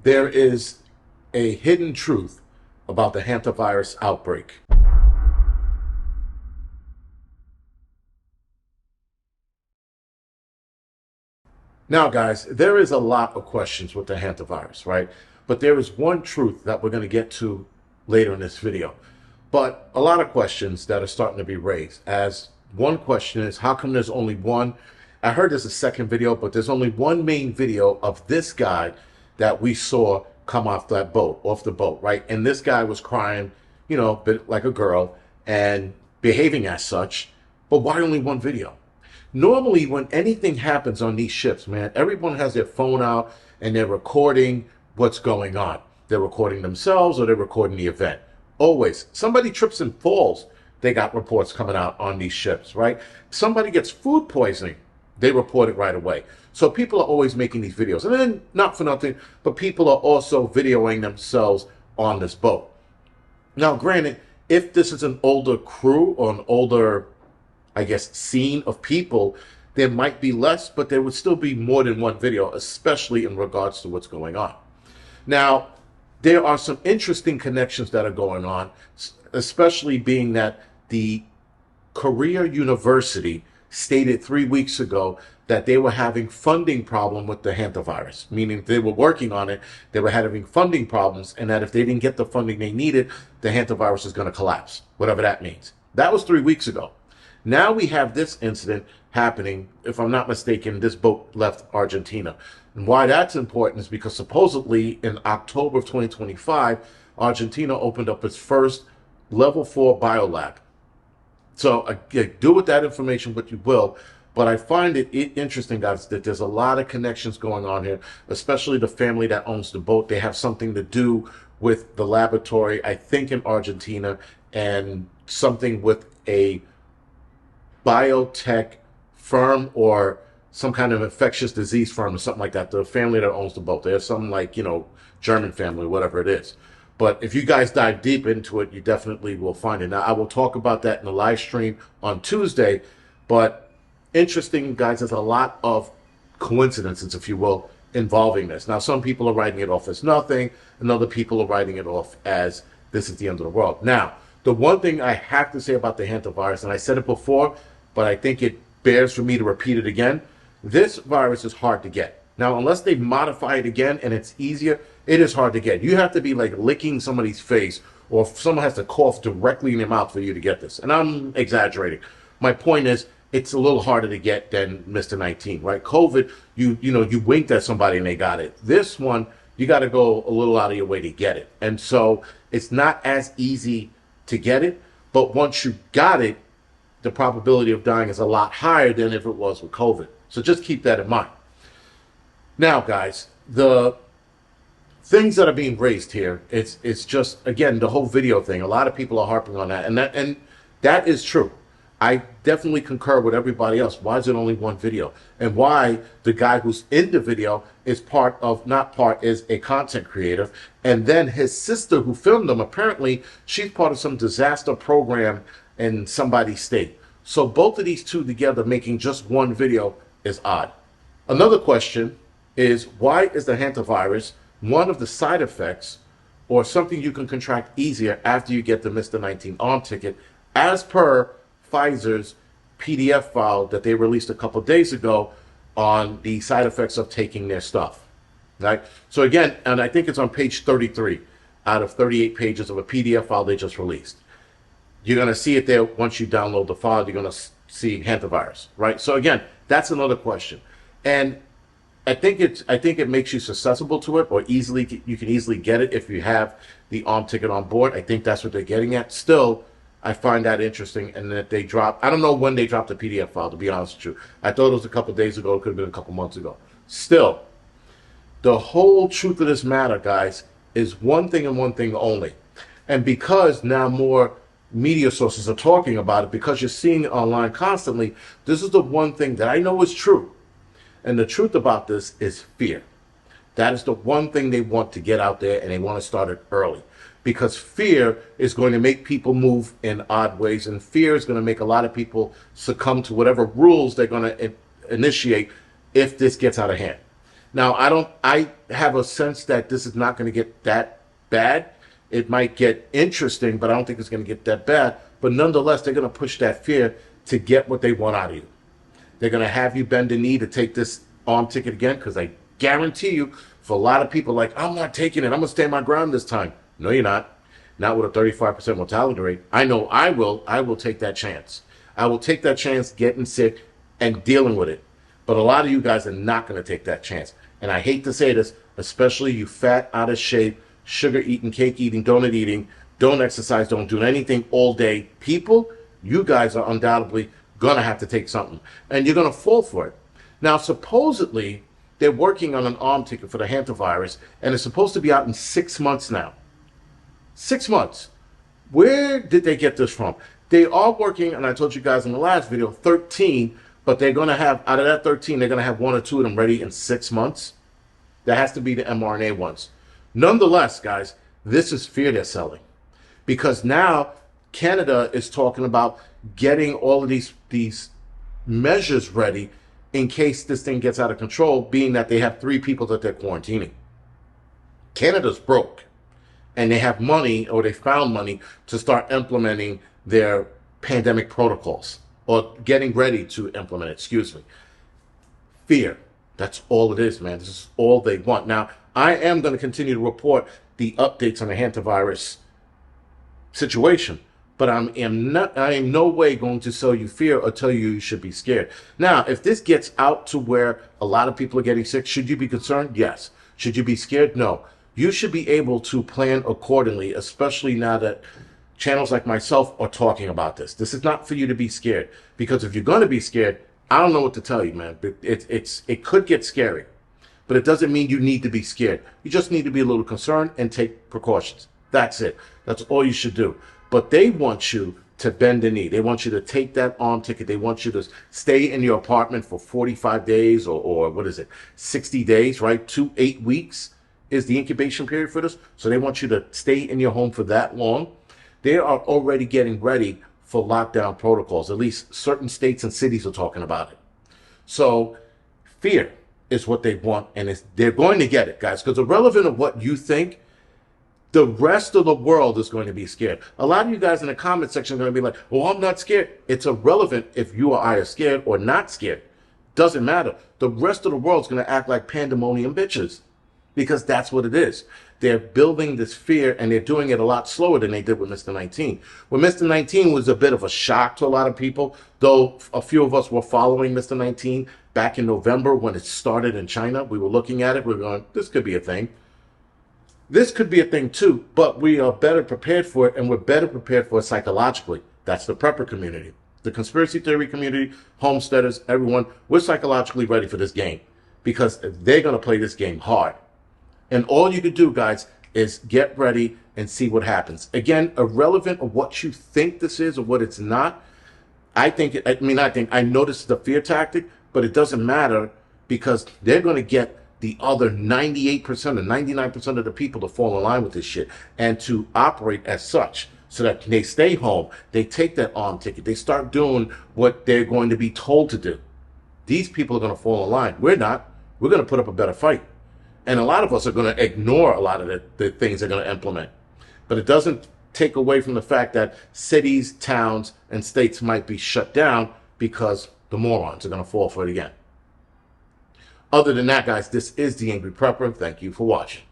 There is a hidden truth about the hantavirus outbreak. Now, guys, there is a lot of questions with the hantavirus, right? But there is one truth that we're going to get to later in this video. But a lot of questions that are starting to be raised. As one question is, how come there's only one? I heard there's a second video, but there's only one main video of this guy that we saw come off that boat, off the boat, right? And this guy was crying, you know, a bit like a girl and behaving as such. But why only one video? Normally, when anything happens on these ships, man, everyone has their phone out and they're recording what's going on. They're recording themselves or they're recording the event. Always. Somebody trips and falls, they got reports coming out on these ships, right? Somebody gets food poisoning, they report it right away. So people are always making these videos. And then, not for nothing, but people are also videoing themselves on this boat. Now, granted, if this is an older crew or an older, I guess, scene of people, there might be less, but there would still be more than one video, especially in regards to what's going on. Now, there are some interesting connections that are going on, especially being that the Korea University stated 3 weeks ago that they were having funding problem with the hantavirus, meaning they were working on it, they were having funding problems, and that if they didn't get the funding they needed, the hantavirus is going to collapse, whatever that means. That was 3 weeks ago. Now we have this incident happening. If I'm not mistaken, this boat left Argentina. And why that's important is because supposedly in October of 2025, Argentina opened up its first level 4 biolab. So again, do with that information what you will, but I find it interesting, guys, that there's a lot of connections going on here, especially the family that owns the boat. They have something to do with the laboratory, I think in Argentina, and something with a biotech firm or some kind of infectious disease firm or something like that. The family that owns the boat, there's some, like, you know, German family, whatever it is. But if you guys dive deep into it, you definitely will find it. Now, I will talk about that in the live stream on Tuesday. But interesting, guys, there's a lot of coincidences, if you will, involving this. Now, some people are writing it off as nothing, and other people are writing it off as this is the end of the world. Now, the one thing I have to say about the hantavirus, and I said it before, but I think it bears for me to repeat it again, this virus is hard to get. Now, unless they modify it again and it's easier, it is hard to get. You have to be like licking somebody's face, or if someone has to cough directly in their mouth for you to get this. And I'm exaggerating. My point is, it's a little harder to get than Mr. 19, right? COVID, you winked at somebody and they got it. This one, you got to go a little out of your way to get it. And so it's not as easy to get it, but once you got it, the probability of dying is a lot higher than if it was with COVID. So just keep that in mind. Now, guys, the things that are being raised here, it's just, again, the whole video thing. A lot of people are harping on that, and that is true. I definitely concur with everybody else. Why is it only one video? And why the guy who's in the video is is a content creator. And then his sister who filmed them, apparently she's part of some disaster program in somebody's state. So both of these two together making just one video is odd. Another question is, why is the hantavirus one of the side effects or something you can contract easier after you get the Mr. 19 arm ticket, as per Pfizer's PDF file that they released a couple days ago on the side effects of taking their stuff, right? So again, and I think it's on page 33 out of 38 pages of a PDF file they just released. You're going to see it there. Once you download the file, you're going to see hantavirus, right? So again, that's another question. And I think it makes you susceptible to it, or you can easily get it if you have the arm ticket on board. I think that's what they're getting at. Still, I find that interesting, and that they dropped, I don't know when they dropped the PDF file, to be honest with you. I thought it was a couple days ago. It could have been a couple months ago. Still, the whole truth of this matter, guys, is one thing and one thing only. And because now more media sources are talking about it, because you're seeing it online constantly, this is the one thing that I know is true. And the truth about this is fear. That is the one thing they want to get out there, and they want to start it early. Because fear is going to make people move in odd ways, and fear is going to make a lot of people succumb to whatever rules they're going to initiate if this gets out of hand. Now, I have a sense that this is not going to get that bad. It might get interesting, but I don't think it's going to get that bad. But nonetheless, they're going to push that fear to get what they want out of you. They're going to have you bend the knee to take this arm ticket again, because I guarantee you, for a lot of people, like, I'm not taking it. I'm going to stand my ground this time. No, you're not. Not with a 35% mortality rate. I know I will. I will take that chance. I will take that chance getting sick and dealing with it. But a lot of you guys are not going to take that chance. And I hate to say this, especially you fat, out of shape, sugar eating, cake eating, donut eating, don't exercise, don't do anything all day people. You guys are undoubtedly going to have to take something. And you're going to fall for it. Now, supposedly, they're working on an arm ticket for the Hantavirus, and it's supposed to be out in 6 months now. 6 months. Where did they get this from? They are working, and I told you guys in the last video, 13, but they're going to have, out of that 13, they're going to have 1 or 2 of them ready in 6 months. That has to be the mRNA ones. Nonetheless, guys, this is fear they're selling. Because now Canada is talking about getting all of these measures ready in case this thing gets out of control, being that they have 3 people that they're quarantining. Canada's broke. And they have money, or they found money, to start implementing their pandemic protocols, or getting ready to implement it, excuse me. Fear. That's all it is, man. This is all they want. Now, I am going to continue to report the updates on the Hantavirus situation, but I am no way going to sell you fear or tell you should be scared. Now, if this gets out to where a lot of people are getting sick, should you be concerned? Yes. Should you be scared? No. You should be able to plan accordingly, especially now that channels like myself are talking about this. This is not for you to be scared, because if you're going to be scared, I don't know what to tell you, man. It could get scary, but it doesn't mean you need to be scared. You just need to be a little concerned and take precautions. That's it. That's all you should do. But they want you to bend the knee. They want you to take that arm ticket. They want you to stay in your apartment for 45 days or what is it, 60 days, right? 8 weeks is the incubation period for this. So they want you to stay in your home for that long. They are already getting ready for lockdown protocols. At least certain states and cities are talking about it. So fear is what they want, and they're going to get it, guys, because irrelevant of what you think, the rest of the world is going to be scared. A lot of you guys in the comment section are going to be like, well, I'm not scared. It's irrelevant if you are either scared or not scared. Doesn't matter. The rest of the world is going to act like pandemonium bitches, because that's what it is. They're building this fear, and they're doing it a lot slower than they did with Mr. 19. When Mr. 19 was a bit of a shock to a lot of people, though a few of us were following Mr. 19 back in November when it started in China. We were looking at it. We were going, this could be a thing. This could be a thing too, but we are better prepared for it, and we're better prepared for it psychologically. That's the prepper community. The conspiracy theory community, homesteaders, everyone, we're psychologically ready for this game, because they're going to play this game hard. And all you can do, guys, is get ready and see what happens. Again, irrelevant of what you think this is or what it's not. I know this is the fear tactic, but it doesn't matter, because they're going to get the other 98% or 99% of the people to fall in line with this shit and to operate as such, so that they stay home, they take that arm ticket, they start doing what they're going to be told to do. These people are going to fall in line. We're not. We're going to put up a better fight. And a lot of us are going to ignore a lot of the things they're going to implement. But it doesn't take away from the fact that cities, towns, and states might be shut down because the morons are going to fall for it again. Other than that, guys, this is the Angry Prepper. Thank you for watching.